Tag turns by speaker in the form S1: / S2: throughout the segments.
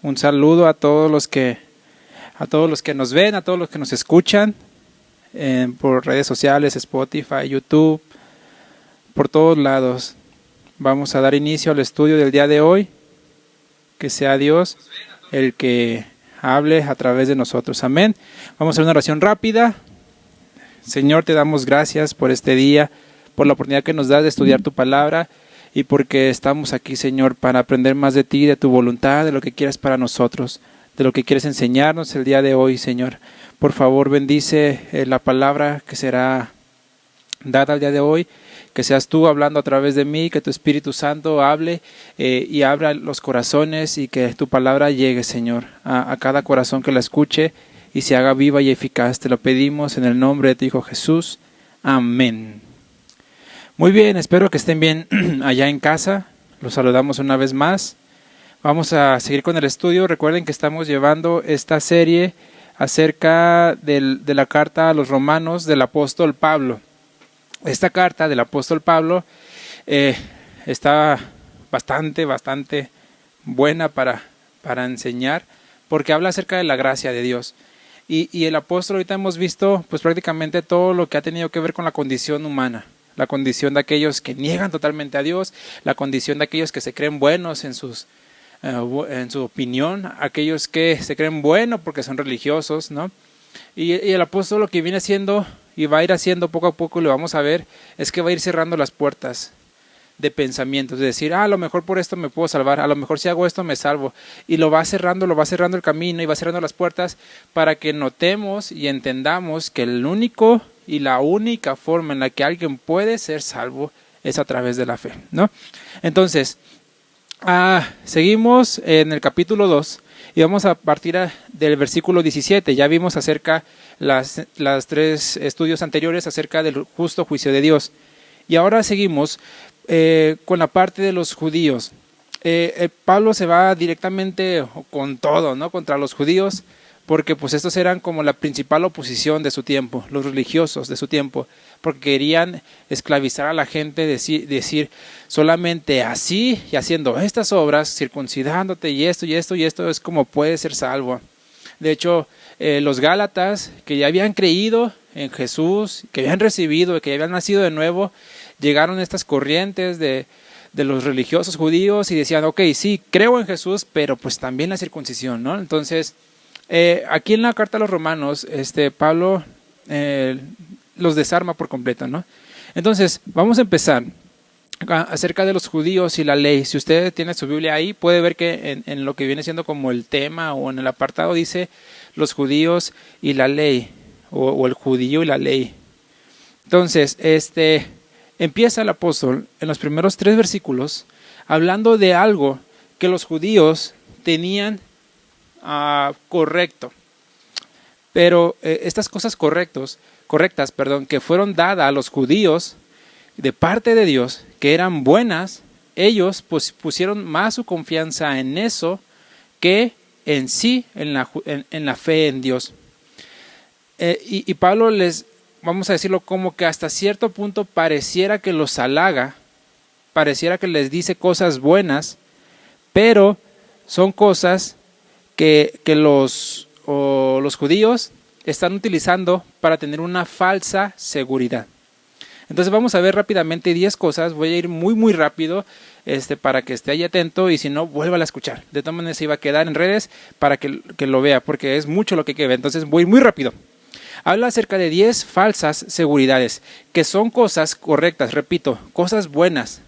S1: Un saludo a todos los que nos ven, a todos los que nos escuchan por redes sociales, Spotify, YouTube, por todos lados. Vamos a dar inicio al estudio del día de hoy. Que sea Dios el que hable a través de nosotros. Amén. Vamos a hacer una oración rápida. Señor, te damos gracias por este día, por la oportunidad que nos das de estudiar tu palabra y porque estamos aquí, Señor, para aprender más de ti, de tu voluntad, de lo que quieres para nosotros, de lo que quieres enseñarnos el día de hoy, Señor. Por favor, bendice la palabra que será dada el día de hoy, que seas tú hablando a través de mí, que tu Espíritu Santo hable y abra los corazones y que tu palabra llegue, Señor, a cada corazón que la escuche y se haga viva y eficaz. Te lo pedimos en el nombre de tu Hijo Jesús. Amén. Muy bien, espero que estén bien allá en casa. Los saludamos una vez más. Vamos a seguir con el estudio. Recuerden que estamos llevando esta serie acerca de la carta a los romanos del apóstol Pablo. Esta carta del apóstol Pablo está bastante buena para enseñar, porque habla acerca de la gracia de Dios. Y el apóstol, ahorita hemos visto pues prácticamente todo lo que ha tenido que ver con la condición humana, la condición de aquellos que niegan totalmente a Dios, la condición de aquellos que se creen buenos en su opinión, aquellos que se creen buenos porque son religiosos, ¿no? Y el apóstol lo que viene haciendo y va a ir haciendo poco a poco, y lo vamos a ver, es que va a ir cerrando las puertas de pensamientos, de decir, a lo mejor por esto me puedo salvar, a lo mejor si hago esto me salvo, y lo va cerrando el camino y va cerrando las puertas para que notemos y entendamos que el único y la única forma en la que alguien puede ser salvo es a través de la fe, ¿no? Entonces, seguimos en el capítulo 2 y vamos a partir del versículo 17. Ya vimos acerca las tres estudios anteriores acerca del justo juicio de Dios. Y ahora seguimos con la parte de los judíos. Pablo se va directamente con todo, ¿no? Contra los judíos, porque pues estos eran como la principal oposición de su tiempo, los religiosos de su tiempo, porque querían esclavizar a la gente, decir solamente así y haciendo estas obras, circuncidándote y esto es como puedes ser salvo. De hecho, los Gálatas que ya habían creído en Jesús, que habían recibido, que habían nacido de nuevo, llegaron estas corrientes de los religiosos judíos y decían, ok, sí, creo en Jesús, pero pues también la circuncisión, ¿no? Entonces, aquí en la carta a los romanos, Pablo los desarma por completo, ¿no? Entonces, vamos a empezar acerca de los judíos y la ley. Si usted tiene su Biblia ahí, puede ver que en lo que viene siendo como el tema o en el apartado dice los judíos y la ley, o el judío y la ley. Entonces, empieza el apóstol en los primeros 3 versículos hablando de algo que los judíos tenían correcto. Pero estas cosas correctas, que fueron dadas a los judíos de parte de Dios, que eran buenas, ellos pues pusieron más su confianza en eso que en sí, en la fe en Dios. Y Pablo les, vamos a decirlo como que hasta cierto punto pareciera que los halaga, pareciera que les dice cosas buenas, pero son cosas que los judíos están utilizando para tener una falsa seguridad. Entonces vamos a ver rápidamente 10 cosas. Voy a ir muy rápido para que esté ahí atento, y si no, vuélvala a escuchar. De todas maneras se iba a quedar en redes para que lo vea, porque es mucho lo que hay que ver. Entonces voy muy rápido. Habla acerca de 10 falsas seguridades, que son cosas correctas, repito, cosas buenas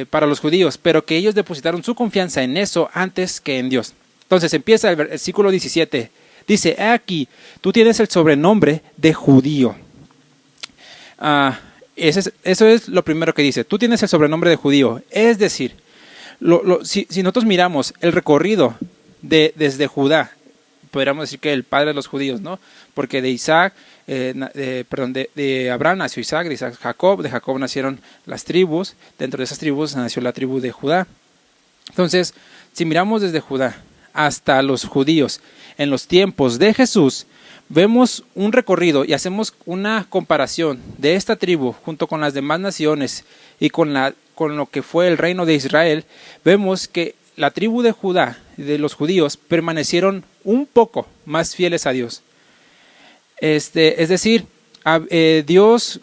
S1: para los judíos, pero que ellos depositaron su confianza en eso antes que en Dios. Entonces empieza el versículo 17. Dice, aquí, tú tienes el sobrenombre de judío. Eso es lo primero que dice. Tú tienes el sobrenombre de judío. Es decir, si nosotros miramos el recorrido desde Judá, podríamos decir que el padre de los judíos, ¿no? Porque de Abraham nació Isaac, de Isaac Jacob, de Jacob nacieron las tribus, dentro de esas tribus nació la tribu de Judá. Entonces, si miramos desde Judá hasta los judíos en los tiempos de Jesús, vemos un recorrido y hacemos una comparación de esta tribu junto con las demás naciones y con lo que fue el reino de Israel. Vemos que la tribu de Judá, de los judíos, permanecieron un poco más fieles a Dios. Es decir, Dios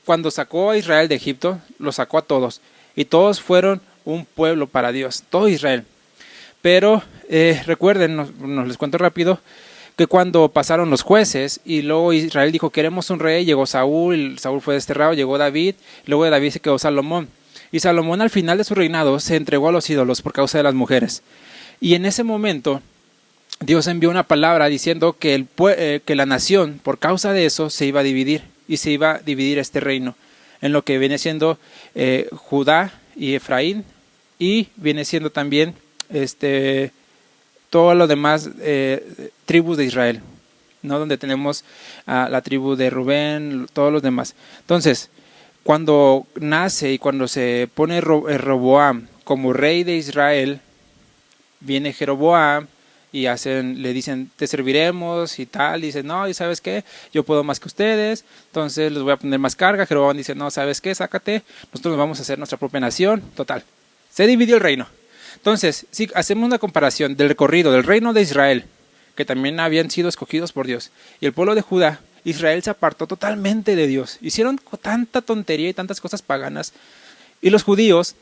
S1: cuando sacó a Israel de Egipto, lo sacó a todos. Y todos fueron un pueblo para Dios, todo Israel. Pero recuerden, les cuento rápido, que cuando pasaron los jueces y luego Israel dijo queremos un rey, llegó Saúl fue desterrado, llegó David, luego de David se quedó Salomón. Y Salomón al final de su reinado se entregó a los ídolos por causa de las mujeres. Y en ese momento Dios envió una palabra diciendo que, que la nación por causa de eso se iba a dividir y se iba a dividir este reino en lo que viene siendo Judá y Efraín y viene siendo también todas las demás tribus de Israel, ¿no? Donde tenemos la tribu de Rubén, todos los demás. Entonces, cuando nace y cuando se pone Roboam como rey de Israel, viene Jeroboam y le dicen, te serviremos y tal, y dice, no, ¿y sabes qué? Yo puedo más que ustedes, entonces les voy a poner más carga. Jeroboam dice, no, ¿sabes qué? Sácate, nosotros nos vamos a hacer nuestra propia nación, total. Se dividió el reino. Entonces, si hacemos una comparación del recorrido del reino de Israel, que también habían sido escogidos por Dios, y el pueblo de Judá, Israel se apartó totalmente de Dios. Hicieron tanta tontería y tantas cosas paganas. Y los judíos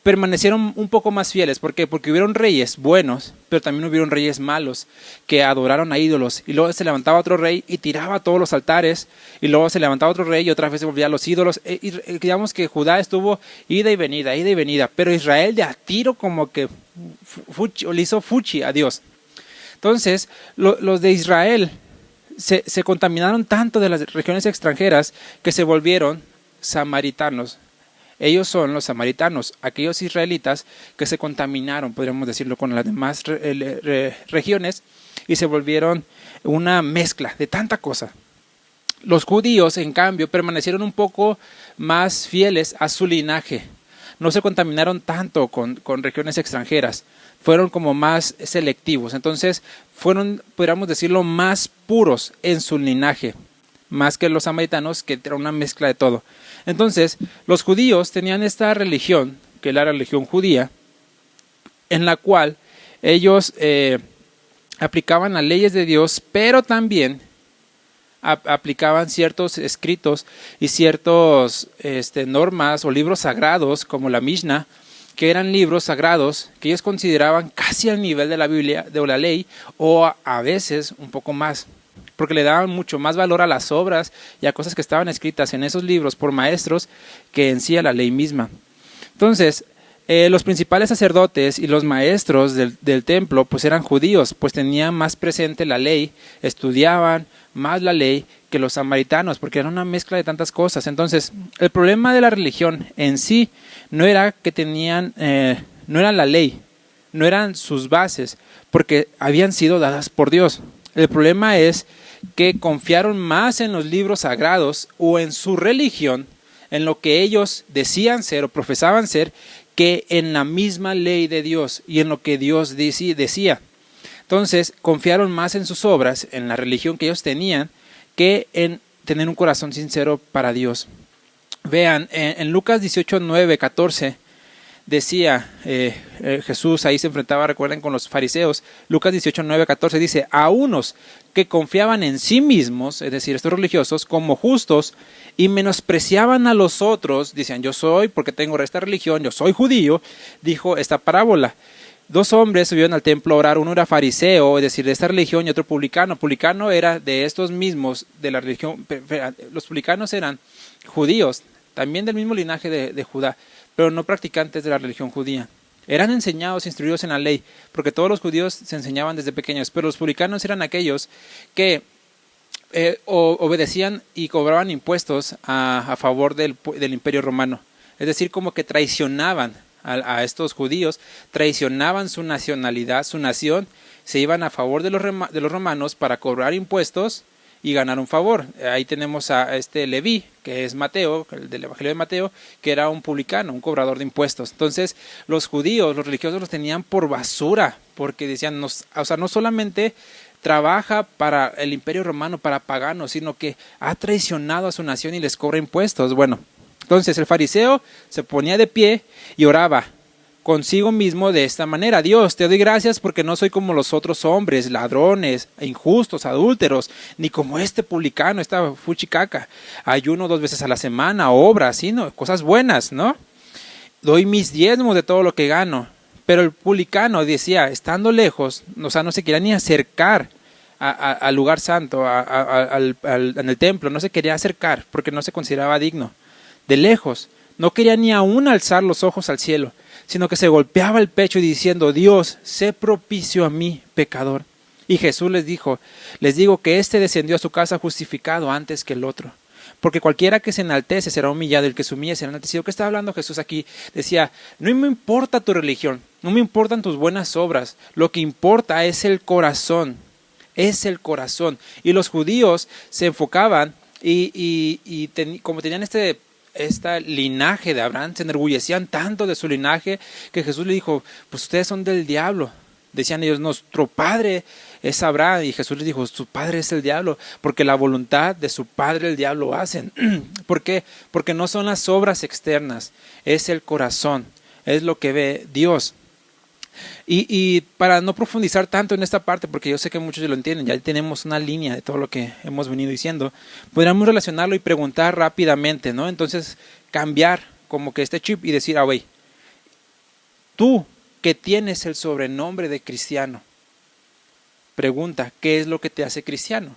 S1: permanecieron un poco más fieles. ¿Por qué? Porque hubieron reyes buenos, pero también hubieron reyes malos que adoraron a ídolos. Y luego se levantaba otro rey y tiraba todos los altares. Y luego se levantaba otro rey y otra vez se volvía a los ídolos. Y digamos que Judá estuvo ida y venida. Pero Israel de a tiro como que le hizo fuchi a Dios. Entonces, los de Israel se contaminaron tanto de las regiones extranjeras que se volvieron samaritanos. Ellos son los samaritanos, aquellos israelitas que se contaminaron, podríamos decirlo, con las demás regiones y se volvieron una mezcla de tanta cosa. Los judíos, en cambio, permanecieron un poco más fieles a su linaje. No se contaminaron tanto con regiones extranjeras. Fueron como más selectivos. Entonces, fueron, podríamos decirlo, más puros en su linaje. Más que los samaritanos, que era una mezcla de todo. Entonces, los judíos tenían esta religión, que es la religión judía, en la cual ellos aplicaban las leyes de Dios, pero también aplicaban ciertos escritos y ciertos normas o libros sagrados, como la Mishnah, que eran libros sagrados que ellos consideraban casi al nivel de la Biblia, de la ley, o a veces un poco más, porque le daban mucho más valor a las obras y a cosas que estaban escritas en esos libros por maestros que en sí a la ley misma. Entonces, los principales sacerdotes y los maestros del templo pues eran judíos, pues tenían más presente la ley, estudiaban más la ley que los samaritanos, porque era una mezcla de tantas cosas. Entonces, el problema de la religión en sí no era que no era la ley, no eran sus bases, porque habían sido dadas por Dios. El problema es que confiaron más en los libros sagrados o en su religión, en lo que ellos decían ser o profesaban ser, que en la misma ley de Dios y en lo que Dios decía. Entonces, confiaron más en sus obras, en la religión que ellos tenían, que en tener un corazón sincero para Dios. Vean, en Lucas 18, 9, 14, decía Jesús, ahí se enfrentaba, recuerden, con los fariseos. Lucas 18, 9, 14 dice, a unos que confiaban en sí mismos, es decir, estos religiosos, como justos, y menospreciaban a los otros, decían, yo soy, porque tengo esta religión, yo soy judío, dijo esta parábola. 2 hombres subieron al templo a orar, uno era fariseo, es decir, de esta religión, y otro publicano. Publicano era de estos mismos, de la religión. Los publicanos eran judíos, también del mismo linaje de Judá, pero no practicantes de la religión judía. Eran enseñados, instruidos en la ley, porque todos los judíos se enseñaban desde pequeños, pero los publicanos eran aquellos que obedecían y cobraban impuestos a favor del imperio romano. Es decir, como que traicionaban a estos judíos, traicionaban su nacionalidad, su nación, se iban a favor de los romanos para cobrar impuestos y ganar un favor. Ahí tenemos a Leví, que es Mateo, el del Evangelio de Mateo, que era un publicano, un cobrador de impuestos. Entonces, los judíos, los religiosos los tenían por basura, porque decían, no solamente trabaja para el imperio romano, para paganos, sino que ha traicionado a su nación y les cobra impuestos. Bueno, entonces el fariseo se ponía de pie y oraba, consigo mismo de esta manera: Dios, te doy gracias porque no soy como los otros hombres, ladrones, injustos, adúlteros, ni como este publicano, esta fuchicaca. Ayuno 2 veces a la semana, obras, ¿sí? ¿No? Cosas buenas, ¿no? Doy mis diezmos de todo lo que gano. Pero el publicano decía, estando lejos, o sea, no se quería ni acercar al lugar santo, en el templo, no se quería acercar porque no se consideraba digno. De lejos, no quería ni aún alzar los ojos al cielo, sino que se golpeaba el pecho diciendo: Dios, sé propicio a mí, pecador. Y Jesús les digo que éste descendió a su casa justificado antes que el otro. Porque cualquiera que se enaltece será humillado, el que se humille será enaltecido. ¿Qué está hablando Jesús aquí? Decía, no me importa tu religión, no me importan tus buenas obras, lo que importa es el corazón, es el corazón. Y los judíos se enfocaban como tenían esta linaje de Abraham, se enorgullecían tanto de su linaje que Jesús le dijo, pues ustedes son del diablo. Decían ellos, nuestro padre es Abraham, y Jesús les dijo, su padre es el diablo, porque la voluntad de su padre el diablo hacen. ¿Por qué? Porque no son las obras externas, es el corazón, es lo que ve Dios. Y para no profundizar tanto en esta parte, porque yo sé que muchos ya lo entienden, ya tenemos una línea de todo lo que hemos venido diciendo, podríamos relacionarlo y preguntar rápidamente, ¿no? Entonces cambiar como que este chip y decir, güey, tú que tienes el sobrenombre de cristiano, pregunta, ¿qué es lo que te hace cristiano?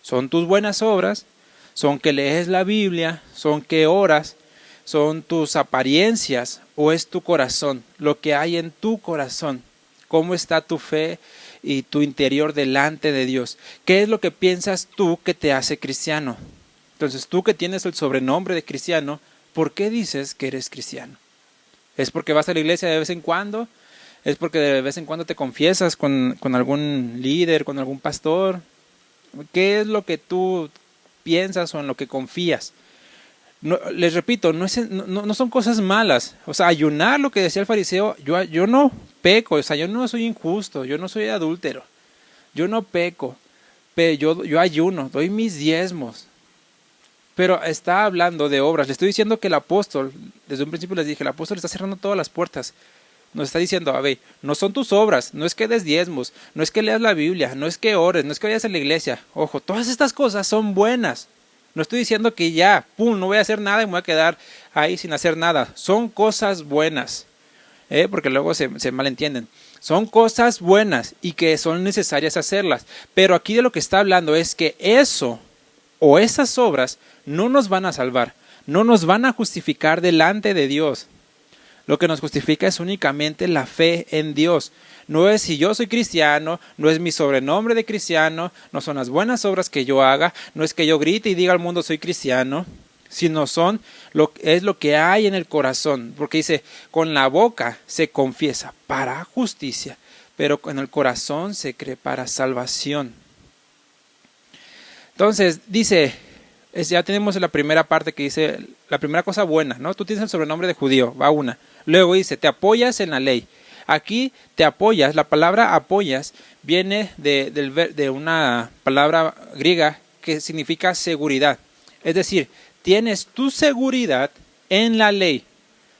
S1: ¿Son tus buenas obras? ¿Son que lees la Biblia? ¿Son que oras? ¿Son tus apariencias? ¿O es tu corazón? Lo que hay en tu corazón. ¿Cómo está tu fe y tu interior delante de Dios? ¿Qué es lo que piensas tú que te hace cristiano? Entonces, tú que tienes el sobrenombre de cristiano, ¿por qué dices que eres cristiano? ¿Es porque vas a la iglesia de vez en cuando? ¿Es porque de vez en cuando te confiesas con algún líder, con algún pastor? ¿Qué es lo que tú piensas o en lo que confías? No, les repito, no son cosas malas. O sea, ayunar, lo que decía el fariseo, yo no peco, o sea, yo no soy injusto, yo no soy adúltero, yo no peco, pero yo ayuno, doy mis diezmos. Pero está hablando de obras. Le estoy diciendo que el apóstol, desde un principio les dije, el apóstol está cerrando todas las puertas. Nos está diciendo, a ver, no son tus obras, no es que des diezmos, no es que leas la Biblia, no es que ores, no es que vayas a la iglesia. Ojo, todas estas cosas son buenas. No estoy diciendo que ya, no voy a hacer nada y me voy a quedar ahí sin hacer nada. Son cosas buenas, porque luego se malentienden. Son cosas buenas y que son necesarias hacerlas. Pero aquí de lo que está hablando es que eso o esas obras no nos van a salvar, no nos van a justificar delante de Dios. Lo que nos justifica es únicamente la fe en Dios. No es si yo soy cristiano, no es mi sobrenombre de cristiano, no son las buenas obras que yo haga, no es que yo grite y diga al mundo soy cristiano, sino es lo que hay en el corazón. Porque dice, con la boca se confiesa para justicia, pero con el corazón se cree para salvación. Entonces dice, ya tenemos la primera parte que dice, la primera cosa buena, ¿no? Tú tienes el sobrenombre de judío, va una. Luego dice, te apoyas en la ley. Aquí te apoyas, la palabra apoyas viene de una palabra griega que significa seguridad. Es decir, tienes tu seguridad en la ley.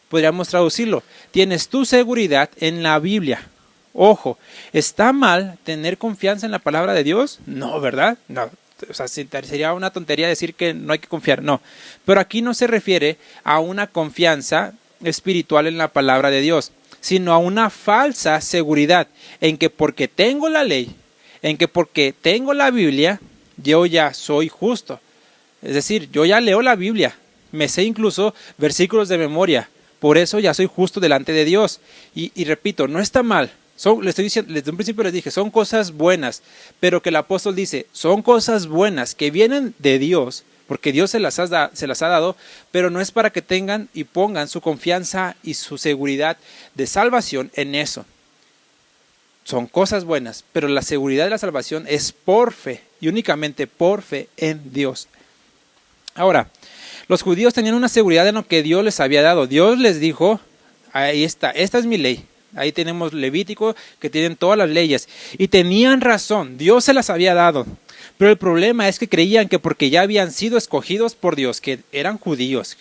S1: Podríamos traducirlo, tienes tu seguridad en la Biblia. Ojo, ¿está mal tener confianza en la palabra de Dios? No, ¿verdad? No. O sea, sería una tontería decir que no hay que confiar, no. Pero aquí no se refiere a una confianza espiritual en la palabra de Dios, sino a una falsa seguridad en que porque tengo la ley, en que porque tengo la Biblia, yo ya soy justo. Es decir, yo ya leo la Biblia, me sé incluso versículos de memoria, por eso ya soy justo delante de Dios. Y repito, no está mal. Les estoy diciendo, desde un principio les dije, son cosas buenas, pero que el apóstol dice, son cosas buenas que vienen de Dios, porque Dios se las ha dado, pero no es para que tengan y pongan su confianza y su seguridad de salvación en eso. Son cosas buenas, pero la seguridad de la salvación es por fe, y únicamente por fe en Dios. Ahora, los judíos tenían una seguridad en lo que Dios les había dado. Dios les dijo, ahí está, esta es mi ley. Ahí tenemos Levítico, que tienen todas las leyes. Y tenían razón, Dios se las había dado. Pero el problema es que creían que porque ya habían sido escogidos por Dios, que eran judíos,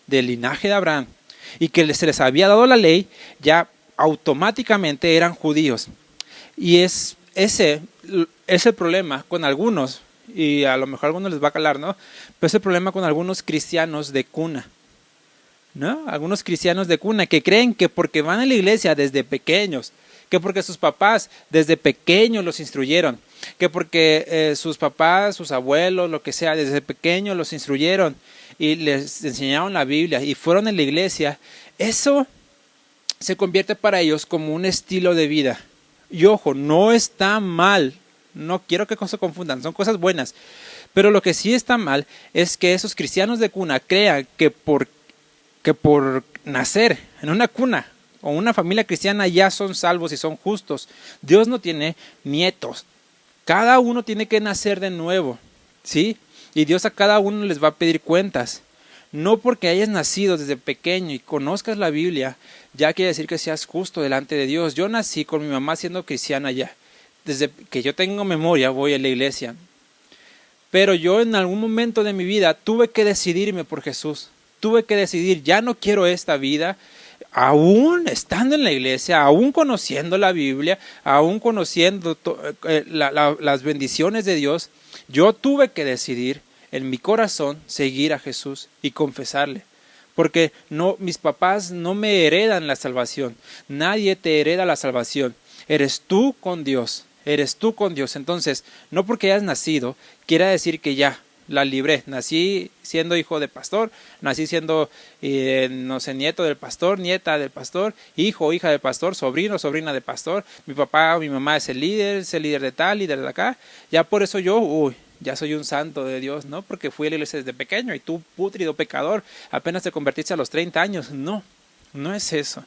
S1: del linaje de Abraham, y que se les había dado la ley, ya automáticamente eran judíos. Y ese es el problema con algunos, y a lo mejor a algunos les va a calar, ¿no? Pero es el problema con algunos cristianos de cuna, ¿no? Algunos cristianos de cuna que creen que porque van a la iglesia desde pequeños, que porque sus papás desde pequeños los instruyeron, que porque sus papás, sus abuelos, lo que sea, desde pequeños los instruyeron y les enseñaron la Biblia y fueron a la iglesia, eso se convierte para ellos como un estilo de vida. Y ojo, no está mal, no quiero que se confundan, son cosas buenas, pero lo que sí está mal es que esos cristianos de cuna crean que por nacer en una cuna o una familia cristiana ya son salvos y son justos. Dios no tiene nietos, cada uno tiene que nacer de nuevo, ¿sí? Y Dios a cada uno les va a pedir cuentas. No porque hayas nacido desde pequeño y conozcas la Biblia, ya quiere decir que seas justo delante de Dios. Yo nací con mi mamá siendo cristiana ya. Desde que yo tengo memoria voy a la iglesia. Pero yo en algún momento de mi vida tuve que decidirme por Jesús. Tuve que decidir, ya no quiero esta vida, aún estando en la iglesia, aún conociendo la Biblia, aún conociendo las bendiciones de Dios. Yo tuve que decidir en mi corazón seguir a Jesús y confesarle, porque no, mis papás no me heredan la salvación, nadie te hereda la salvación, eres tú con Dios, eres tú con Dios. Entonces, no porque hayas nacido, quiere decir que ya la libré, nací siendo hijo de pastor, nací siendo, no sé, nieto del pastor, nieta del pastor, hijo o hija del pastor, sobrino o sobrina del pastor, mi papá o mi mamá es el líder de tal, líder de acá, ya por eso yo, ya soy un santo de Dios, ¿no? Porque fui a la iglesia desde pequeño y tú, pútrido pecador, apenas te convertiste a los 30 años. No, no es eso.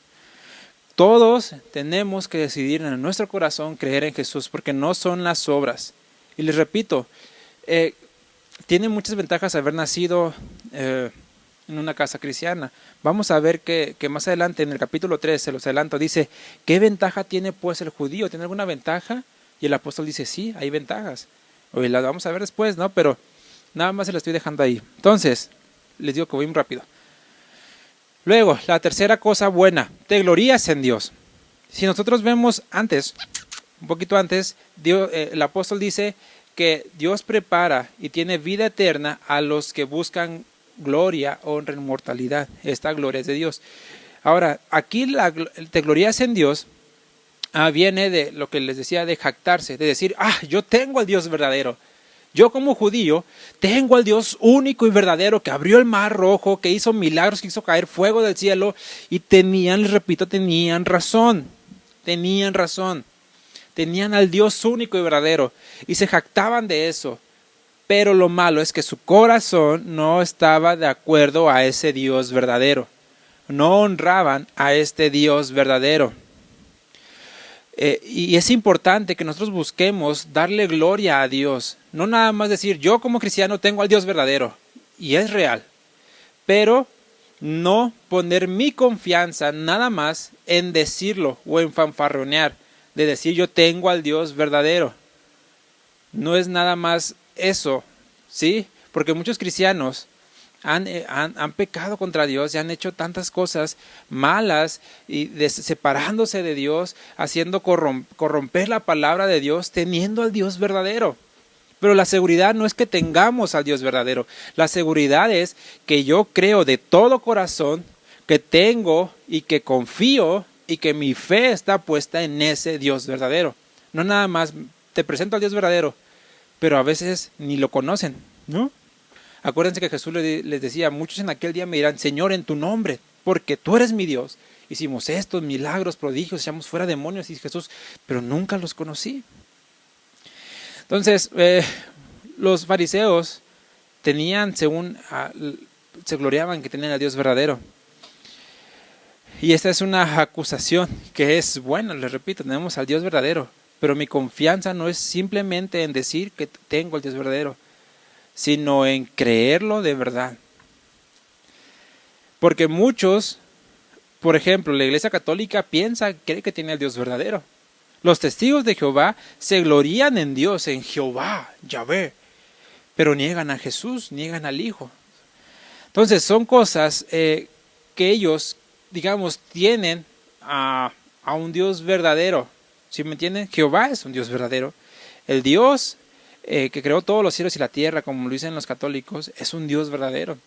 S1: Todos tenemos que decidir en nuestro corazón creer en Jesús, porque no son las obras. Y les repito, tiene muchas ventajas haber nacido en una casa cristiana. Vamos a ver que más adelante en el capítulo 3, se los adelanto, dice, ¿qué ventaja tiene pues el judío? ¿Tiene alguna ventaja? Y el apóstol dice, sí, hay ventajas. Hoy la vamos a ver después, ¿no? Pero nada más se la estoy dejando ahí. Entonces, les digo que voy muy rápido. Luego, la tercera cosa buena, te glorías en Dios. Si nosotros vemos antes, un poquito antes, el apóstol dice que Dios prepara y tiene vida eterna a los que buscan gloria, honra, inmortalidad. Esta gloria es de Dios. Ahora, aquí te glorías en Dios. Viene de lo que les decía de jactarse, de decir, yo tengo al Dios verdadero. Yo como judío tengo al Dios único y verdadero que abrió el mar rojo, que hizo milagros, que hizo caer fuego del cielo. Y les repito, tenían razón. Tenían al Dios único y verdadero y se jactaban de eso. Pero lo malo es que su corazón no estaba de acuerdo a ese Dios verdadero. No honraban a este Dios verdadero. Y es importante que nosotros busquemos darle gloria a Dios. No nada más decir, yo como cristiano tengo al Dios verdadero. Y es real. Pero no poner mi confianza nada más en decirlo o en fanfarronear. De decir, yo tengo al Dios verdadero. No es nada más eso, ¿sí? Porque muchos cristianos han pecado contra Dios y han hecho tantas cosas malas y separándose de Dios, haciendo corromper la palabra de Dios, teniendo al Dios verdadero. Pero la seguridad no es que tengamos al Dios verdadero. La seguridad es que yo creo de todo corazón que tengo y que confío y que mi fe está puesta en ese Dios verdadero. No nada más te presento al Dios verdadero, pero a veces ni lo conocen, ¿no? Acuérdense que Jesús les decía, muchos en aquel día me dirán, Señor, en tu nombre, porque tú eres mi Dios. Hicimos estos milagros, prodigios, echamos fuera demonios, y Jesús, pero nunca los conocí. Entonces, los fariseos tenían, se gloriaban que tenían a Dios verdadero. Y esta es una acusación que es buena, les repito, tenemos al Dios verdadero, pero mi confianza no es simplemente en decir que tengo al Dios verdadero, sino en creerlo de verdad. Porque muchos, por ejemplo, la Iglesia Católica cree que tiene al Dios verdadero. Los testigos de Jehová se glorían en Dios, en Jehová, Yahvé, pero niegan a Jesús, niegan al Hijo. Entonces son cosas que ellos, digamos, tienen a un Dios verdadero. ¿Sí me entienden? Jehová es un Dios verdadero. El Dios que creó todos los cielos y la tierra, como lo dicen los católicos, es un Dios verdadero.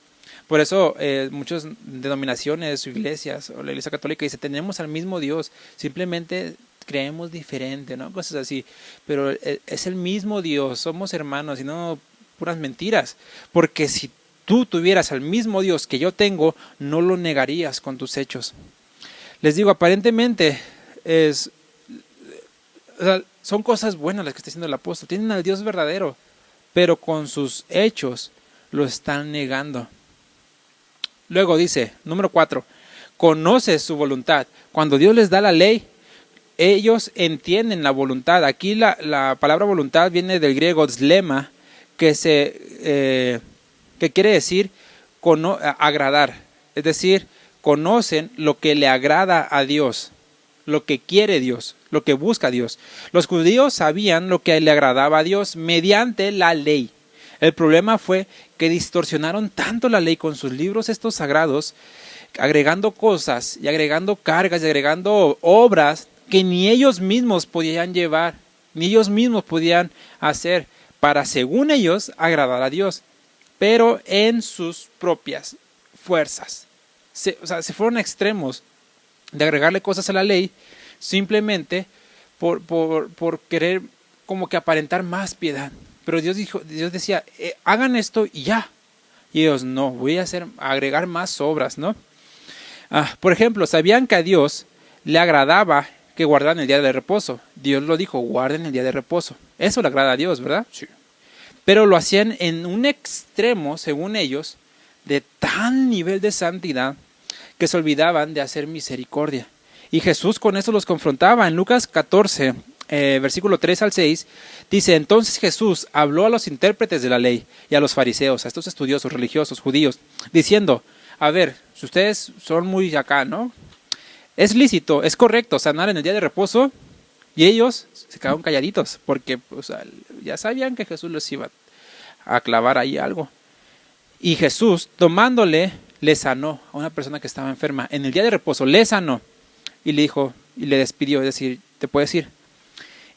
S1: Por eso muchas denominaciones o iglesias o la iglesia católica dice, tenemos al mismo Dios, simplemente creemos diferente, ¿no? Cosas así. Pero es el mismo Dios, somos hermanos y no puras mentiras. Porque si tú tuvieras al mismo Dios que yo tengo, no lo negarías con tus hechos. Les digo, aparentemente o sea, son cosas buenas las que está haciendo el apóstol. Tienen al Dios verdadero, pero con sus hechos lo están negando. Luego dice, número 4, conoce su voluntad. Cuando Dios les da la ley, ellos entienden la voluntad. Aquí la palabra voluntad viene del griego slema, que quiere decir agradar. Es decir, conocen lo que le agrada a Dios, lo que quiere Dios, lo que busca Dios. Los judíos sabían lo que le agradaba a Dios mediante la ley. El problema fue que distorsionaron tanto la ley con sus libros estos sagrados, agregando cosas y agregando cargas y agregando obras que ni ellos mismos podían llevar, ni ellos mismos podían hacer para, según ellos, agradar a Dios, pero en sus propias fuerzas. Se fueron a extremos de agregarle cosas a la ley simplemente por querer como que aparentar más piedad. Pero Dios decía, hagan esto y ya. Y ellos, no, voy a agregar más obras, ¿no? Por ejemplo, sabían que a Dios le agradaba que guardaran el día de reposo. Dios lo dijo, guarden el día de reposo. Eso le agrada a Dios, ¿verdad? Sí. Pero lo hacían en un extremo, según ellos, de tal nivel de santidad que se olvidaban de hacer misericordia. Y Jesús con eso los confrontaba. En Lucas 14, versículo 3 al 6, dice, entonces Jesús habló a los intérpretes de la ley y a los fariseos, a estos estudiosos religiosos judíos, diciendo, a ver, si ustedes son muy acá, ¿no? Es lícito, es correcto sanar en el día de reposo. Y ellos se quedaron calladitos porque ya sabían que Jesús les iba a clavar ahí algo. Y Jesús, tomándole, le sanó a una persona que estaba enferma. En el día de reposo le sanó y le dijo, y le despidió, es decir, te puedes ir.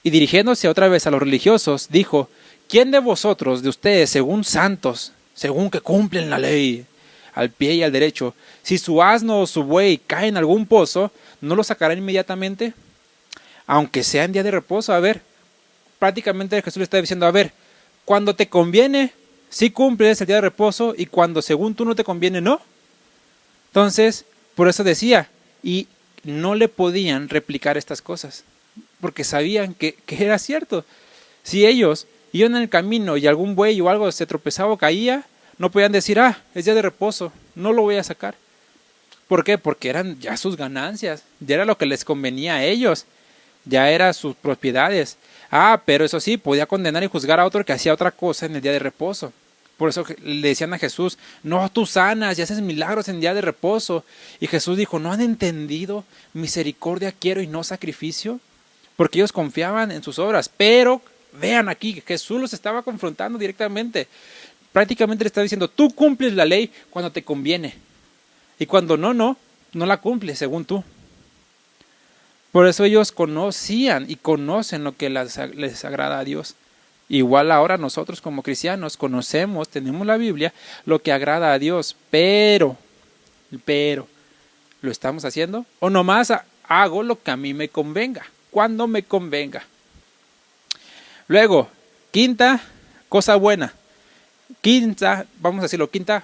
S1: Y dirigiéndose otra vez a los religiosos, dijo, ¿quién de vosotros, de ustedes, según santos, según que cumplen la ley, al pie y al derecho, si su asno o su buey cae en algún pozo, no lo sacará inmediatamente? Aunque sea en día de reposo. A ver, prácticamente Jesús le está diciendo, a ver, cuando te conviene, sí cumples el día de reposo, y cuando según tú no te conviene, no. Entonces, por eso decía, y no le podían replicar estas cosas, porque sabían que era cierto. Si ellos iban en el camino y algún buey o algo se tropezaba o caía, no podían decir, es día de reposo, no lo voy a sacar. ¿Por qué? Porque eran ya sus ganancias, ya era lo que les convenía a ellos, ya eran sus propiedades. Pero eso sí, podía condenar y juzgar a otro que hacía otra cosa en el día de reposo. Por eso le decían a Jesús, no, tú sanas y haces milagros en día de reposo. Y Jesús dijo, ¿no han entendido? Misericordia quiero y no sacrificio. Porque ellos confiaban en sus obras. Pero vean aquí, Jesús los estaba confrontando directamente. Prácticamente le estaba diciendo, tú cumples la ley cuando te conviene. Y cuando no la cumples según tú. Por eso ellos conocían y conocen lo que les agrada a Dios. Igual ahora nosotros como cristianos conocemos, tenemos la Biblia, lo que agrada a Dios. Pero, ¿lo estamos haciendo? ¿O nomás hago lo que a mí me convenga? Cuando me convenga. Luego, quinta cosa buena. Quinta,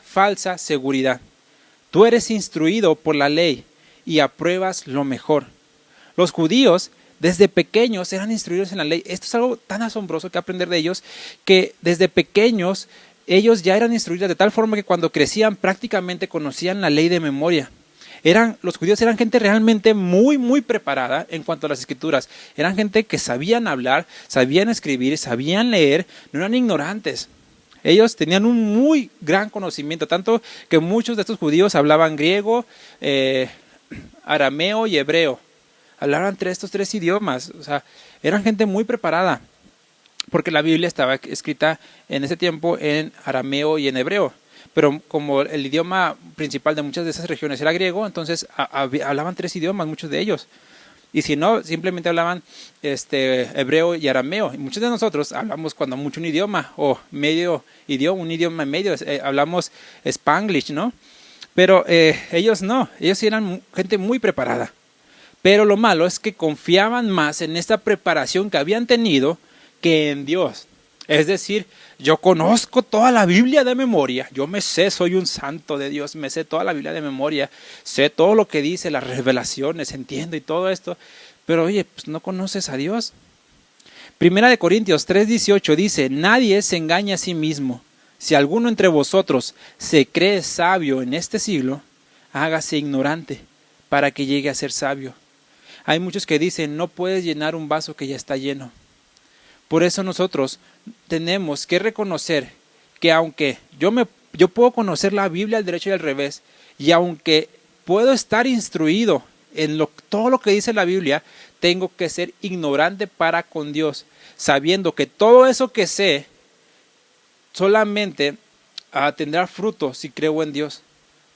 S1: falsa seguridad. Tú eres instruido por la ley y apruebas lo mejor. Los judíos desde pequeños eran instruidos en la ley. Esto es algo tan asombroso que aprender de ellos, que desde pequeños ellos ya eran instruidos de tal forma que cuando crecían prácticamente conocían la ley de memoria. Los judíos eran gente realmente muy, muy preparada en cuanto a las escrituras. Eran gente que sabían hablar, sabían escribir, sabían leer, no eran ignorantes. Ellos tenían un muy gran conocimiento, tanto que muchos de estos judíos hablaban griego, arameo y hebreo. Hablaban estos tres idiomas. O sea, eran gente muy preparada, porque la Biblia estaba escrita en ese tiempo en arameo y en hebreo. Pero como el idioma principal de muchas de esas regiones era griego, entonces hablaban tres idiomas, muchos de ellos.
S2: Y si no, simplemente hablaban hebreo y arameo. Y muchos de nosotros hablamos cuando mucho un idioma o medio idioma, un idioma medio, hablamos Spanglish, ¿no? Pero ellos no, ellos eran gente muy preparada. Pero lo malo es que confiaban más en esta preparación que habían tenido que en Dios. Es decir, yo conozco toda la Biblia de memoria, yo me sé, soy un santo de Dios, me sé toda la Biblia de memoria, sé todo lo que dice, las revelaciones, entiendo y todo esto, pero oye, pues no conoces a Dios. Primera de Corintios 3:18 dice, nadie se engaña a sí mismo. Si alguno entre vosotros se cree sabio en este siglo, hágase ignorante para que llegue a ser sabio. Hay muchos que dicen, no puedes llenar un vaso que ya está lleno. Por eso nosotros tenemos que reconocer que aunque yo puedo conocer la Biblia al derecho y al revés, y aunque puedo estar instruido en todo lo que dice la Biblia, tengo que ser ignorante para con Dios, sabiendo que todo eso que sé solamente tendrá fruto si creo en Dios.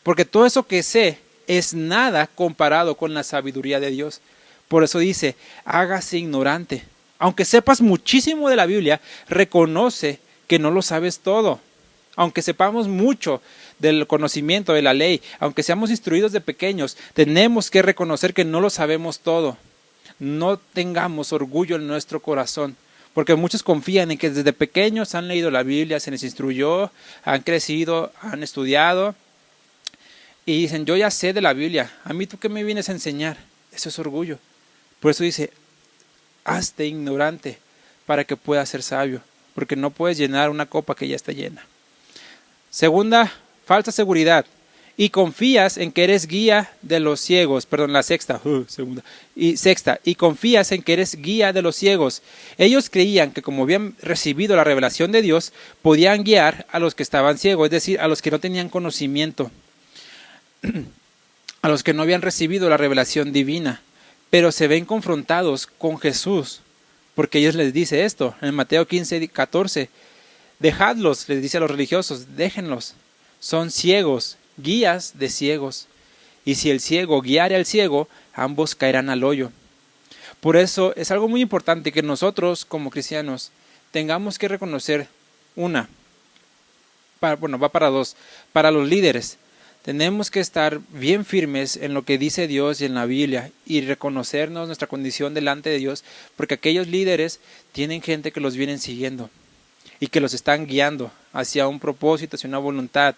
S2: Porque todo eso que sé es nada comparado con la sabiduría de Dios. Por eso dice, hágase ignorante. Aunque sepas muchísimo de la Biblia, reconoce que no lo sabes todo. Aunque sepamos mucho del conocimiento de la ley, aunque seamos instruidos de pequeños, tenemos que reconocer que no lo sabemos todo. No tengamos orgullo en nuestro corazón, porque muchos confían en que desde pequeños han leído la Biblia, se les instruyó, han crecido, han estudiado, y dicen, yo ya sé de la Biblia, ¿a mí tú qué me vienes a enseñar? Eso es orgullo. Por eso dice, hazte ignorante para que puedas ser sabio, porque no puedes llenar una copa que ya está llena. Segunda, falsa seguridad. Y confías en que eres guía de los ciegos. Perdón, la sexta. Sexta. Y confías en que eres guía de los ciegos. Ellos creían que como habían recibido la revelación de Dios, podían guiar a los que estaban ciegos, es decir, a los que no tenían conocimiento, a los que no habían recibido la revelación divina. Pero se ven confrontados con Jesús, porque ellos les dice esto, en Mateo 15:14, dejadlos, les dice a los religiosos, déjenlos, son ciegos, guías de ciegos, y si el ciego guiare al ciego, ambos caerán al hoyo. Por eso es algo muy importante que nosotros como cristianos tengamos que reconocer va para dos, para los líderes. Tenemos que estar bien firmes en lo que dice Dios y en la Biblia y reconocernos nuestra condición delante de Dios, porque aquellos líderes tienen gente que los vienen siguiendo y que los están guiando hacia un propósito, hacia una voluntad,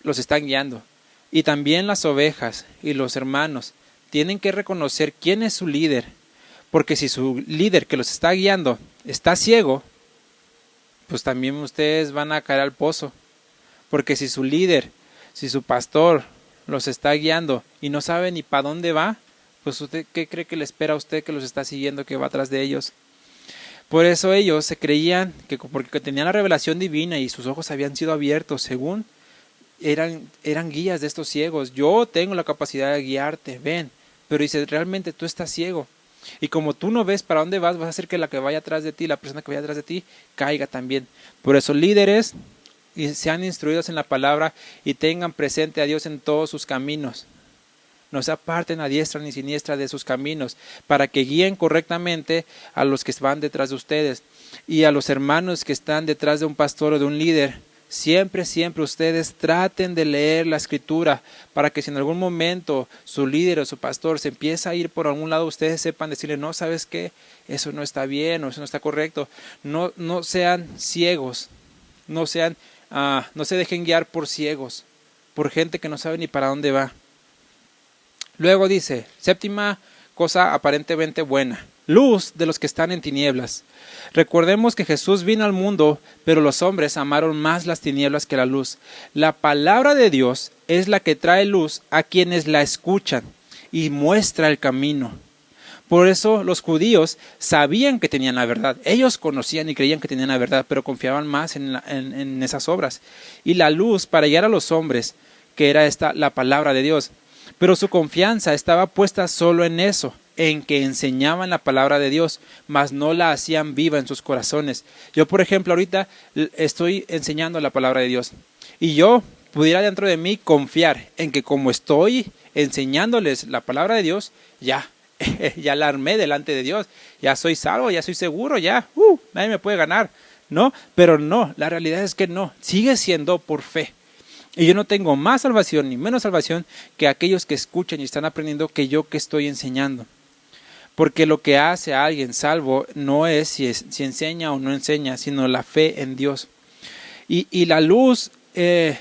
S2: los están guiando. Y también las ovejas y los hermanos tienen que reconocer quién es su líder, porque si su líder que los está guiando está ciego, pues también ustedes van a caer al pozo, porque si su pastor los está guiando y no sabe ni para dónde va, pues usted, ¿qué cree que le espera a usted que los está siguiendo, que va atrás de ellos? Por eso ellos se creían que porque tenían la revelación divina y sus ojos habían sido abiertos, según eran guías de estos ciegos. Yo tengo la capacidad de guiarte, ven, pero dice, realmente tú estás ciego. Y como tú no ves para dónde vas a hacer que la que vaya atrás de ti, la persona que vaya atrás de ti, caiga también. Por eso líderes y sean instruidos en la palabra y tengan presente a Dios en todos sus caminos. No se aparten a diestra ni siniestra de sus caminos, para que guíen correctamente a los que van detrás de ustedes y a los hermanos que están detrás de un pastor o de un líder. Siempre ustedes traten de leer la escritura para que si en algún momento su líder o su pastor se empieza a ir por algún lado, ustedes sepan decirle, no, ¿sabes qué? Eso no está bien o eso no está correcto. No sean ciegos, no se dejen guiar por ciegos, por gente que no sabe ni para dónde va. Luego dice, séptima cosa aparentemente buena, luz de los que están en tinieblas. Recordemos que Jesús vino al mundo, pero los hombres amaron más las tinieblas que la luz. La palabra de Dios es la que trae luz a quienes la escuchan y muestra el camino. Por eso los judíos sabían que tenían la verdad. Ellos conocían y creían que tenían la verdad, pero confiaban más en esas obras. Y la luz para llegar a los hombres, que era la palabra de Dios. Pero su confianza estaba puesta solo en eso, en que enseñaban la palabra de Dios, mas no la hacían viva en sus corazones. Yo, por ejemplo, ahorita estoy enseñando la palabra de Dios. Y yo pudiera dentro de mí confiar en que como estoy enseñándoles la palabra de Dios, ya, ya la armé delante de Dios, ya soy salvo, ya soy seguro, ya, nadie me puede ganar, ¿no? Pero no, la realidad es que no, sigue siendo por fe. Y yo no tengo más salvación ni menos salvación que aquellos que escuchan y están aprendiendo que yo que estoy enseñando. Porque lo que hace a alguien salvo no es si enseña o no enseña, sino la fe en Dios. Y la luz en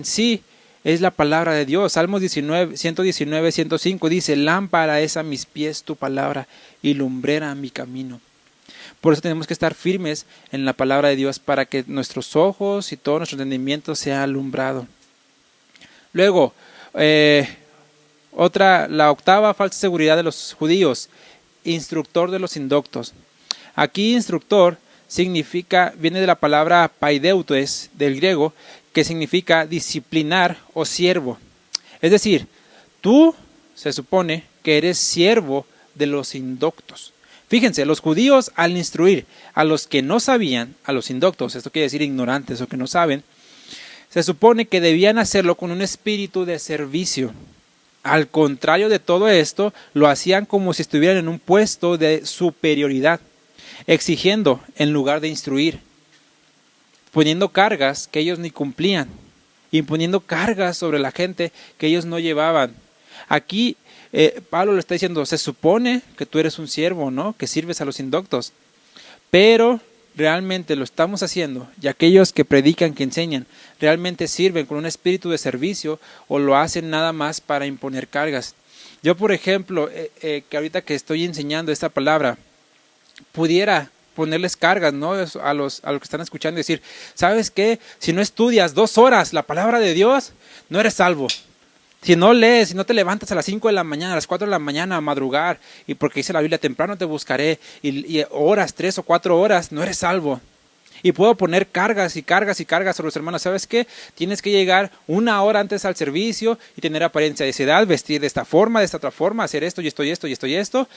S2: sí es la palabra de Dios. Salmos 119, 105 dice, lámpara es a mis pies tu palabra y lumbrera mi camino. Por eso tenemos que estar firmes en la palabra de Dios para que nuestros ojos y todo nuestro entendimiento sea alumbrado. Luego, la octava falsa seguridad de los judíos, instructor de los indoctos. Aquí instructor viene de la palabra paideutes del griego, que significa disciplinar o siervo. Es decir, tú se supone que eres siervo de los indoctos. Fíjense, los judíos al instruir a los que no sabían, a los indoctos, esto quiere decir ignorantes o que no saben, se supone que debían hacerlo con un espíritu de servicio. Al contrario de todo esto, lo hacían como si estuvieran en un puesto de superioridad, exigiendo en lugar de instruir, poniendo cargas que ellos ni cumplían, imponiendo cargas sobre la gente que ellos no llevaban. Aquí Pablo le está diciendo, se supone que tú eres un siervo, ¿no? Que sirves a los indoctos, pero realmente lo estamos haciendo, y aquellos que predican, que enseñan, realmente sirven con un espíritu de servicio o lo hacen nada más para imponer cargas. Yo, por ejemplo, que ahorita que estoy enseñando esta palabra, pudiera ponerles cargas, ¿no? A los que están escuchando y decir, ¿sabes qué? Si no estudias 2 horas la palabra de Dios, no eres salvo. Si no lees, si no te levantas a las 5 de la mañana, a las 4 de la mañana a madrugar, y porque dice la Biblia, temprano te buscaré, y horas, 3 o 4 horas, no eres salvo. Y puedo poner cargas y cargas y cargas sobre los hermanos. ¿Sabes qué? Tienes que llegar 1 hora antes al servicio y tener apariencia de edad, vestir de esta forma, de esta otra forma, hacer esto y esto y esto y esto y esto,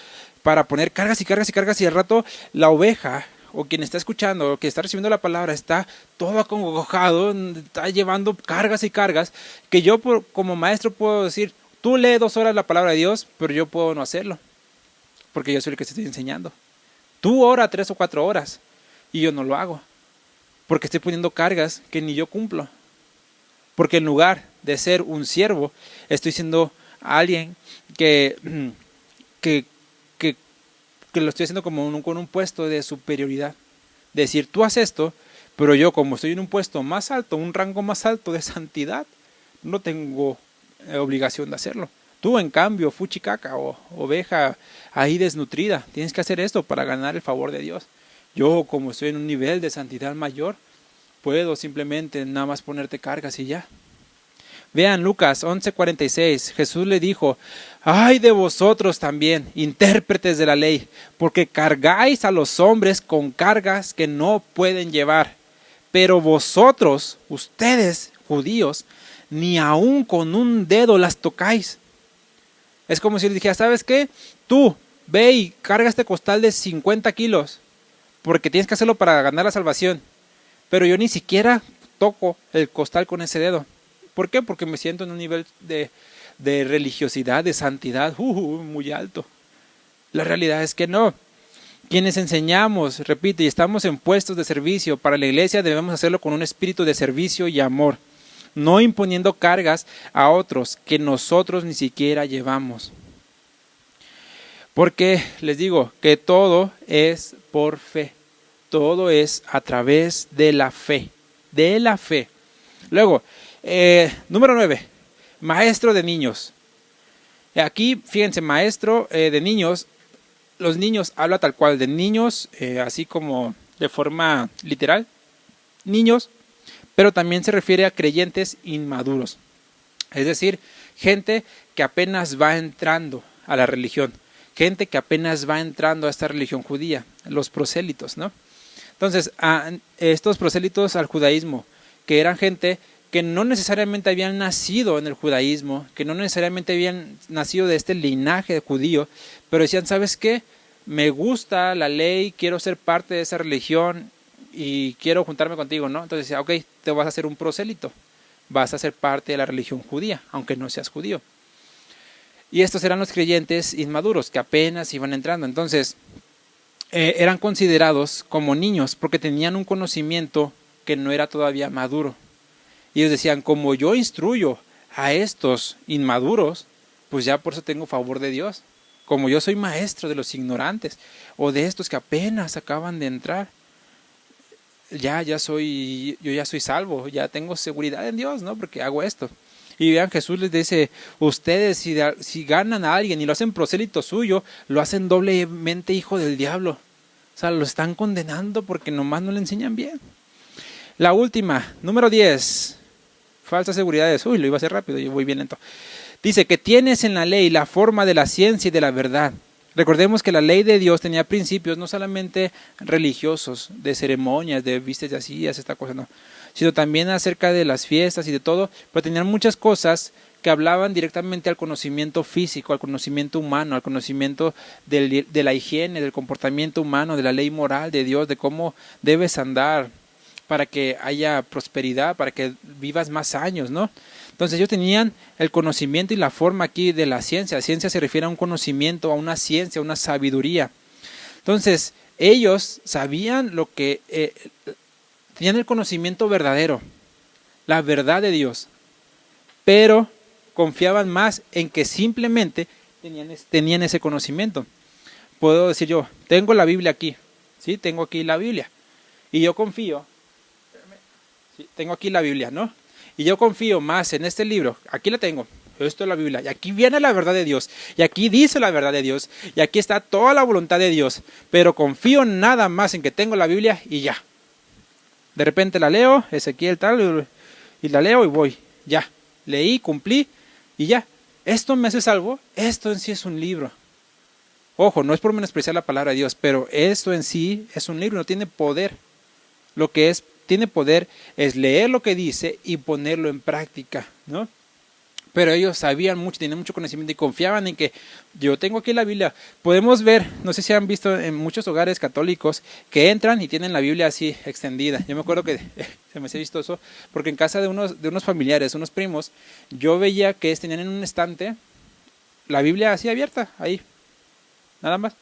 S2: para poner cargas y cargas y cargas, y al rato la oveja o quien está escuchando o quien está recibiendo la palabra está todo acongojado, está llevando cargas y cargas, que yo como maestro puedo decir, tú lee 2 horas la palabra de Dios, pero yo puedo no hacerlo, porque yo soy el que te estoy enseñando. Tú ora 3 o 4 horas y yo no lo hago, porque estoy poniendo cargas que ni yo cumplo. Porque en lugar de ser un siervo, estoy siendo alguien que lo estoy haciendo como con un puesto de superioridad. Decir, tú haces esto, pero yo como estoy en un puesto más alto, un rango más alto de santidad, no tengo obligación de hacerlo. Tú, en cambio, fuchicaca o oveja ahí desnutrida, tienes que hacer esto para ganar el favor de Dios. Yo, como estoy en un nivel de santidad mayor, puedo simplemente nada más ponerte cargas y ya. Vean Lucas 11:46, Jesús le dijo, ¡ay de vosotros también, intérpretes de la ley! Porque cargáis a los hombres con cargas que no pueden llevar. Pero vosotros, ustedes, judíos, ni aun con un dedo las tocáis. Es como si les dijera, ¿sabes qué? Tú, ve y carga este costal de 50 kilos, porque tienes que hacerlo para ganar la salvación. Pero yo ni siquiera toco el costal con ese dedo. ¿Por qué? Porque me siento en un nivel de religiosidad, de santidad, muy alto. La realidad es que no. Quienes enseñamos, repito, y estamos en puestos de servicio para la iglesia, debemos hacerlo con un espíritu de servicio y amor, no imponiendo cargas a otros que nosotros ni siquiera llevamos. Porque les digo que todo es por fe, todo es a través de la fe, de la fe. Luego, número 9, maestro de niños. Aquí, fíjense, maestro de niños, los niños habla tal cual de niños, así como de forma literal, niños, pero también se refiere a creyentes inmaduros. Es decir, gente que apenas va entrando a la religión, gente que apenas va entrando a esta religión judía, los prosélitos, ¿no? Entonces, estos prosélitos al judaísmo, que eran gente que no necesariamente habían nacido en el judaísmo, que no necesariamente habían nacido de este linaje judío, pero decían, ¿sabes qué? Me gusta la ley, quiero ser parte de esa religión y quiero juntarme contigo, ¿no? Entonces decía, ok, te vas a hacer un prosélito, vas a ser parte de la religión judía, aunque no seas judío. Y estos eran los creyentes inmaduros que apenas iban entrando. Entonces, eran considerados como niños porque tenían un conocimiento que no era todavía maduro. Y ellos decían, como yo instruyo a estos inmaduros, pues ya por eso tengo favor de Dios. Como yo soy maestro de los ignorantes o de estos que apenas acaban de entrar, yo ya soy salvo, ya tengo seguridad en Dios, ¿no? Porque hago esto. Y vean, Jesús les dice, ustedes si ganan a alguien y lo hacen prosélito suyo, lo hacen doblemente hijo del diablo. O sea, lo están condenando porque nomás no le enseñan bien. La última, número 10, falsas seguridades. Uy, lo iba a hacer rápido, yo voy bien lento. Dice que tienes en la ley la forma de la ciencia y de la verdad. Recordemos que la ley de Dios tenía principios no solamente religiosos, de ceremonias, de vistes y hacías, esta cosa no, sino también acerca de las fiestas y de todo, pero tenían muchas cosas que hablaban directamente al conocimiento físico, al conocimiento humano, al conocimiento de la higiene, del comportamiento humano, de la ley moral de Dios, de cómo debes andar para que haya prosperidad, para que vivas más años, ¿no? Entonces ellos tenían el conocimiento y la forma aquí de la ciencia. La ciencia se refiere a un conocimiento, a una ciencia, a una sabiduría. Entonces ellos sabían lo que... tenían el conocimiento verdadero, la verdad de Dios, pero confiaban más en que simplemente tenían ese conocimiento. Puedo decir yo, tengo la Biblia aquí, ¿sí? Tengo aquí la Biblia, y yo confío, ¿sí? Tengo aquí la Biblia, ¿no? Y yo confío más en este libro, aquí la tengo, esto es la Biblia, y aquí viene la verdad de Dios, y aquí dice la verdad de Dios, y aquí está toda la voluntad de Dios, pero confío nada más en que tengo la Biblia y ya. De repente la leo, Ezequiel tal, y la leo y voy, ya, leí, cumplí y ya. ¿Esto me hace salvo? Esto en sí es un libro. Ojo, no es por menospreciar la palabra de Dios, pero esto en sí es un libro, no tiene poder. Lo que tiene poder es leer lo que dice y ponerlo en práctica, ¿no? Pero ellos sabían mucho, tenían mucho conocimiento y confiaban en que yo tengo aquí la Biblia. Podemos ver, no sé si han visto en muchos hogares católicos que entran y tienen la Biblia así extendida. Yo me acuerdo que se me hacía vistoso porque en casa de unos familiares, unos primos, yo veía que tenían en un estante la Biblia así abierta, ahí, nada más.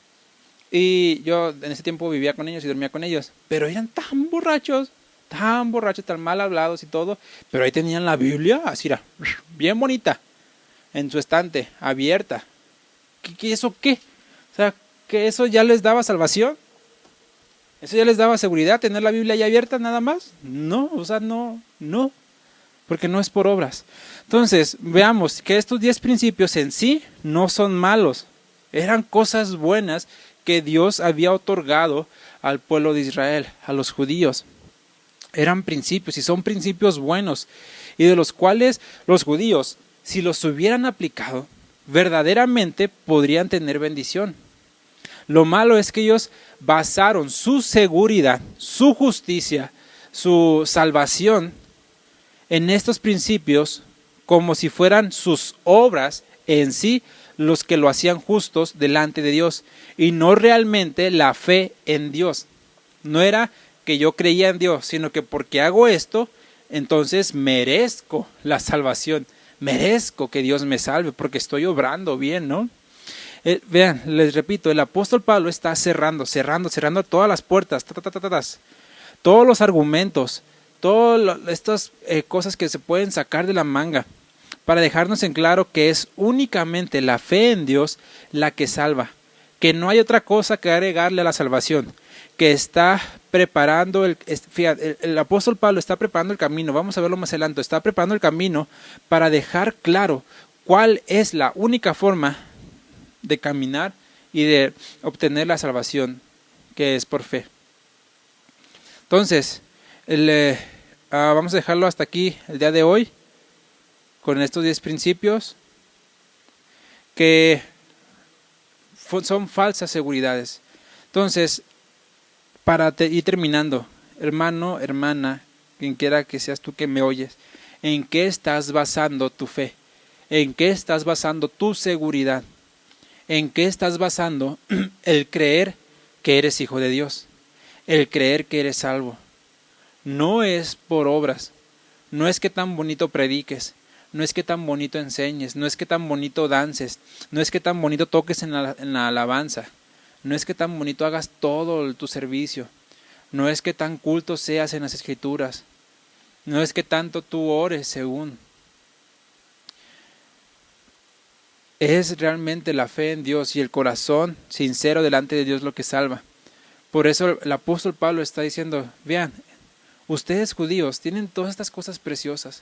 S2: Y yo en ese tiempo vivía con ellos y dormía con ellos, pero eran tan borrachos, tan mal hablados y todo, pero ahí tenían la Biblia, así era, bien bonita, en su estante, abierta. ¿Eso qué? O sea, ¿que eso ya les daba salvación? ¿Eso ya les daba seguridad, tener la Biblia ahí abierta nada más? No, o sea, no, porque no es por obras. Entonces, veamos que estos 10 principios en sí no son malos, eran cosas buenas que Dios había otorgado al pueblo de Israel, a los judíos. Eran principios y son principios buenos y de los cuales los judíos, si los hubieran aplicado, verdaderamente podrían tener bendición. Lo malo es que ellos basaron su seguridad, su justicia, su salvación en estos principios como si fueran sus obras en sí los que lo hacían justos delante de Dios y no realmente la fe en Dios. No era que yo creía en Dios, sino que porque hago esto, entonces merezco la salvación, merezco que Dios me salve porque estoy obrando bien, ¿no? Vean, les repito, el apóstol Pablo está cerrando todas las puertas, todos los argumentos, todas estas cosas que se pueden sacar de la manga, para dejarnos en claro que es únicamente la fe en Dios la que salva, que no hay otra cosa que agregarle a la salvación, que está preparando, el apóstol Pablo está preparando el camino, vamos a verlo más adelante, está preparando el camino para dejar claro cuál es la única forma de caminar y de obtener la salvación, que es por fe. Entonces, vamos a dejarlo hasta aquí el día de hoy, con estos 10 principios que son falsas seguridades. Entonces, para ir terminando, hermano, hermana, quien quiera que seas tú que me oyes, ¿en qué estás basando tu fe? ¿En qué estás basando tu seguridad? ¿En qué estás basando el creer que eres hijo de Dios? El creer que eres salvo. No es por obras, no es que tan bonito prediques, no es que tan bonito enseñes, no es que tan bonito dances, no es que tan bonito toques en la alabanza, no es que tan bonito hagas todo tu servicio, no es que tan culto seas en las escrituras, no es que tanto tú ores según. Es realmente la fe en Dios y el corazón sincero delante de Dios lo que salva. Por eso el apóstol Pablo está diciendo, vean, ustedes judíos tienen todas estas cosas preciosas.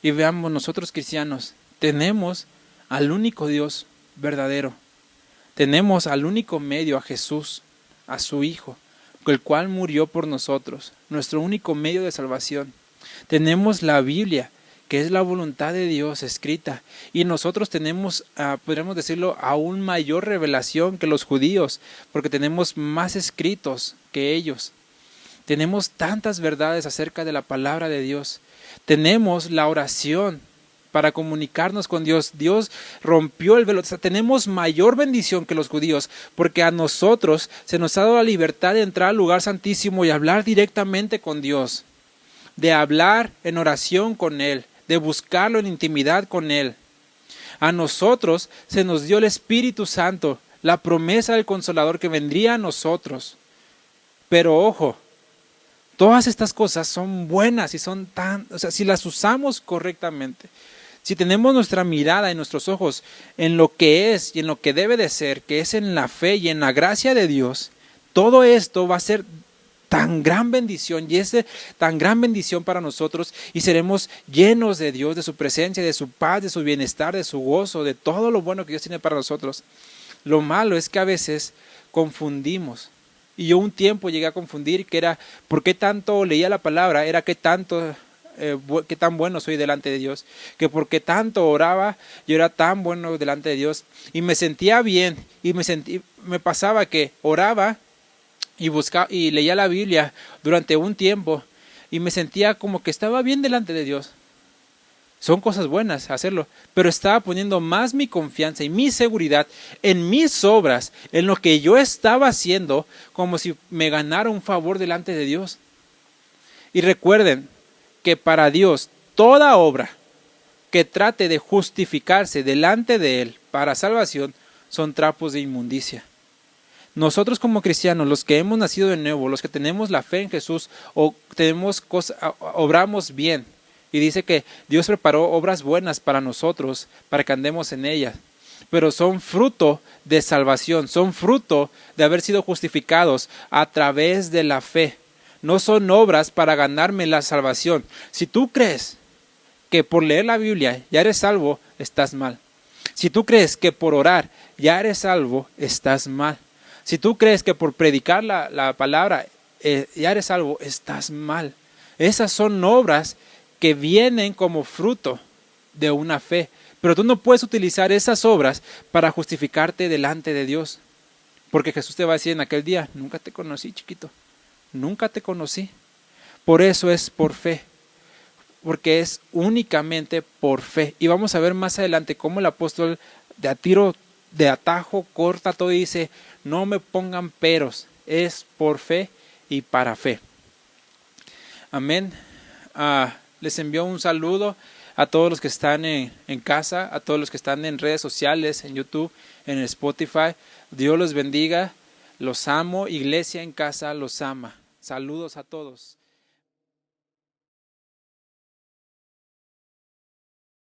S2: Y veamos, nosotros cristianos tenemos al único Dios verdadero. Tenemos al único medio, a Jesús, a su Hijo, el cual murió por nosotros, nuestro único medio de salvación. Tenemos la Biblia, que es la voluntad de Dios escrita, y nosotros tenemos, podríamos decirlo, aún mayor revelación que los judíos, porque tenemos más escritos que ellos. Tenemos tantas verdades acerca de la palabra de Dios. Tenemos la oración para comunicarnos con Dios. Dios rompió el velo. O sea, tenemos mayor bendición que los judíos, porque a nosotros se nos ha dado la libertad de entrar al lugar santísimo y hablar directamente con Dios, de hablar en oración con Él, de buscarlo en intimidad con Él. A nosotros se nos dio el Espíritu Santo, la promesa del Consolador que vendría a nosotros. Pero ojo, todas estas cosas son buenas y son si las usamos correctamente, si tenemos nuestra mirada y nuestros ojos en lo que es y en lo que debe de ser, que es en la fe y en la gracia de Dios, todo esto va a ser tan gran bendición y es de tan gran bendición para nosotros y seremos llenos de Dios, de su presencia, de su paz, de su bienestar, de su gozo, de todo lo bueno que Dios tiene para nosotros. Lo malo es que a veces confundimos. Y yo un tiempo llegué a confundir que era, ¿por qué tanto leía la palabra? Era qué tan bueno soy delante de Dios, que por qué tanto oraba, yo era tan bueno delante de Dios, y me sentía bien, y me pasaba que oraba, y leía la Biblia durante un tiempo, y me sentía como que estaba bien delante de Dios. Son cosas buenas hacerlo, pero estaba poniendo más mi confianza y mi seguridad en mis obras, en lo que yo estaba haciendo, como si me ganara un favor delante de Dios. Y recuerden que para Dios toda obra que trate de justificarse delante de Él para salvación son trapos de inmundicia. Nosotros como cristianos, los que hemos nacido de nuevo, los que tenemos la fe en Jesús, obramos bien. Y dice que Dios preparó obras buenas para nosotros, para que andemos en ellas. Pero son fruto de salvación, son fruto de haber sido justificados a través de la fe. No son obras para ganarme la salvación. Si tú crees que por leer la Biblia ya eres salvo, estás mal. Si tú crees que por orar ya eres salvo, estás mal. Si tú crees que por predicar la palabra ya eres salvo, estás mal. Esas son obras que vienen como fruto de una fe. Pero tú no puedes utilizar esas obras para justificarte delante de Dios. Porque Jesús te va a decir en aquel día, nunca te conocí, chiquito. Nunca te conocí. Por eso es por fe. Porque es únicamente por fe. Y vamos a ver más adelante cómo el apóstol de atajo corta todo y dice, no me pongan peros, es por fe y para fe. Amén. Les envío un saludo a todos los que están en casa, a todos los que están en redes sociales, en YouTube, en Spotify. Dios los bendiga, los amo, Iglesia en Casa los ama. Saludos a todos.